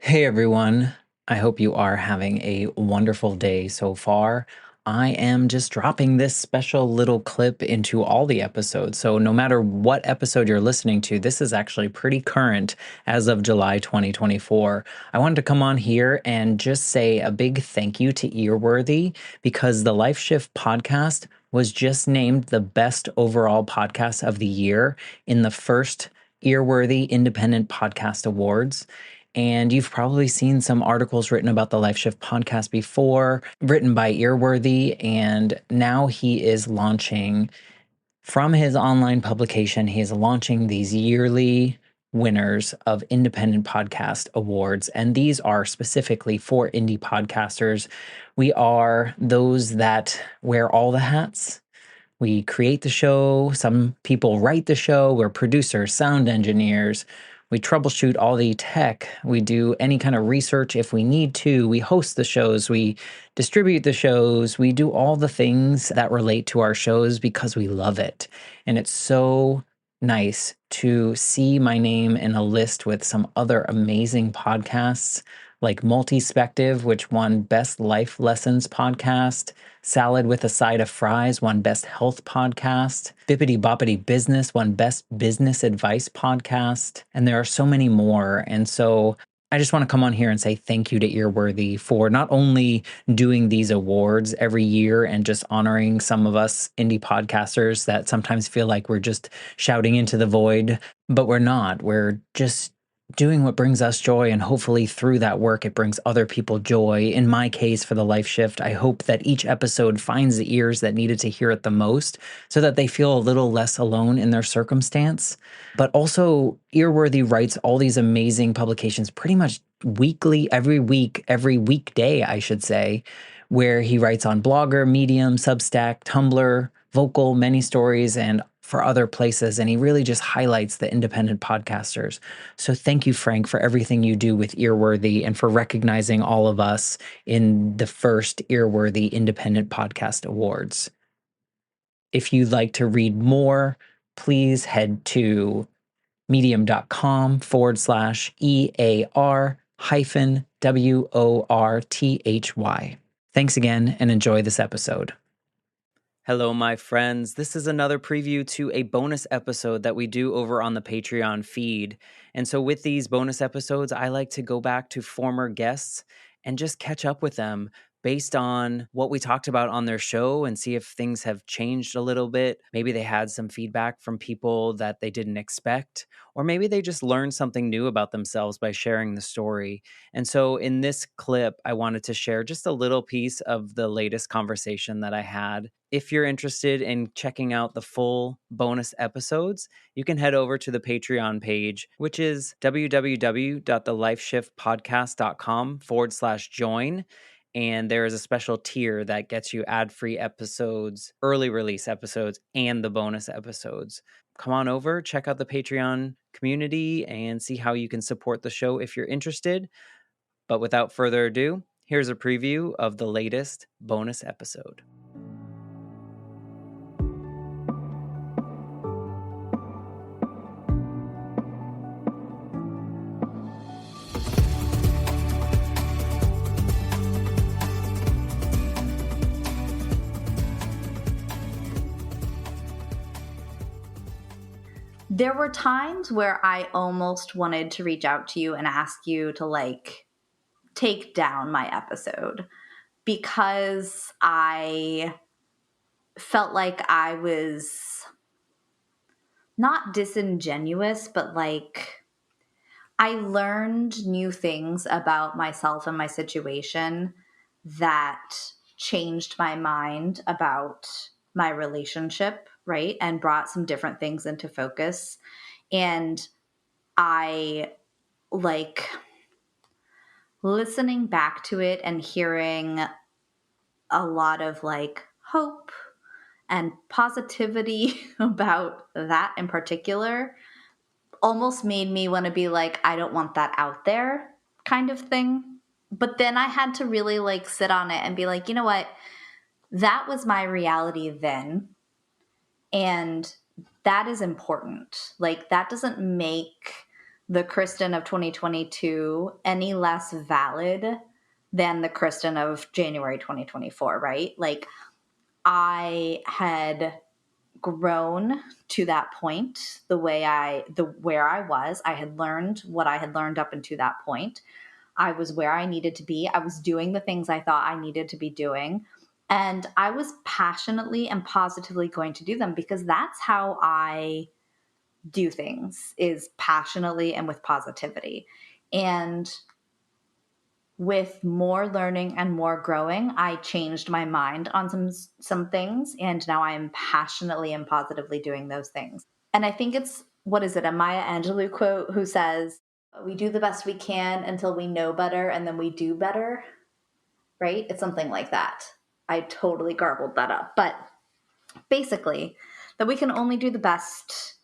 Hey everyone, I hope you are having a wonderful day so far. I am just dropping this special little clip into all the episodes. So, no matter what episode you're listening to, this is actually pretty current as of July 2024. I wanted to come on here and just say a big thank you to Earworthy because the Life Shift podcast was just named the best overall podcast of the year in the first Earworthy Independent Podcast Awards. And you've probably seen some articles written about the Life Shift podcast before, written by Earworthy. And now he is launching from his online publication, he is launching these yearly winners of independent podcast awards. And these are specifically for indie podcasters. We are those that wear all the hats. We create the show. Some people write the show. We're producers, sound engineers. We troubleshoot all the tech. We do any kind of research if we need to. We host the shows. We distribute the shows. We do all the things that relate to our shows because we love it. And it's so nice to see my name in a list with some other amazing podcasts like Multispective, which won Best Life Lessons Podcast. Salad with a Side of Fries won Best Health Podcast. Bippity Boppity Business won Best Business Advice Podcast. And there are so many more. And so I just want to come on here and say thank you to Earworthy for not only doing these awards every year and just honoring some of us indie podcasters that sometimes feel like we're just shouting into the void, but we're not. We're just doing what brings us joy, and hopefully through that work it brings other people joy. In my case, for the Life Shift, I hope that each episode finds the ears that needed to hear it the most so that they feel a little less alone in their circumstance. But also, Earworthy writes all these amazing publications pretty much weekly, every week, every weekday, I should say, where he writes on Blogger, Medium, Substack, Tumblr, Vocal, Many Stories, and for other places. And he really just highlights the independent podcasters. So thank you, Frank, for everything you do with Earworthy and for recognizing all of us in the first Earworthy Independent Podcast Awards. If you'd like to read more, please head to medium.com/EAR hyphen WORTHY. Thanks again and enjoy this episode. Hello, my friends. This is another preview to a bonus episode that we do over on the Patreon feed. And so, with these bonus episodes, I like to go back to former guests and just catch up with them based on what we talked about on their show and see if things have changed a little bit. Maybe they had some feedback from people that they didn't expect, or maybe they just learned something new about themselves by sharing the story. And so, in this clip, I wanted to share just a little piece of the latest conversation that I had. If you're interested in checking out the full bonus episodes, you can head over to the Patreon page, which is www.thelifeshiftpodcast.com/join. And there is a special tier that gets you ad-free episodes, early release episodes, and the bonus episodes. Come on over, check out the Patreon community, and see how you can support the show if you're interested. But without further ado, here's a preview of the latest bonus episode. There were times where I almost wanted to reach out to you and ask you to take down my episode because I felt like I was not disingenuous, but I learned new things about myself and my situation that changed my mind about my relationship, right? And brought some different things into focus. And I listening back to it and hearing a lot of hope and positivity about that in particular almost made me want to be I don't want that out there kind of thing. But then I had to really sit on it and be you know what? That was my reality then. And that is important. That doesn't make the Christin of 2022 any less valid than the Christin of January 2024, right? Like, I had grown to that point where I was. I had learned what I had learned up until that point. I was where I needed to be. I was doing the things I thought I needed to be doing. And I was passionately and positively going to do them because that's how I do things, is passionately and with positivity. And with more learning and more growing, I changed my mind on some things, and now I am passionately and positively doing those things. And I think it's, what is it, a Maya Angelou quote who says, "We do the best we can until we know better, and then we do better." Right? It's something like that. I totally garbled that up, but basically, that we can only do the best.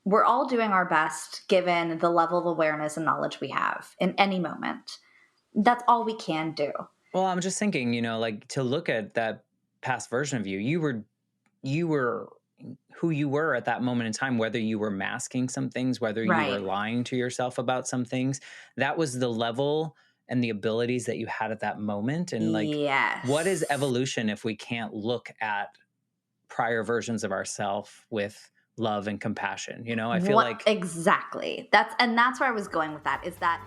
We're all doing our best given the level of awareness and knowledge we have in any moment. That's all we can do. Well, I'm just thinking, like, to look at that past version of you, you were who you were at that moment in time, whether you were masking some things, whether you were Right. lying to yourself about some things, that was the level and the abilities that you had at that moment. And like, what is Yes. evolution if we can't look at prior versions of ourselves with love and compassion? I feel What like exactly? That's where I was going with that, is that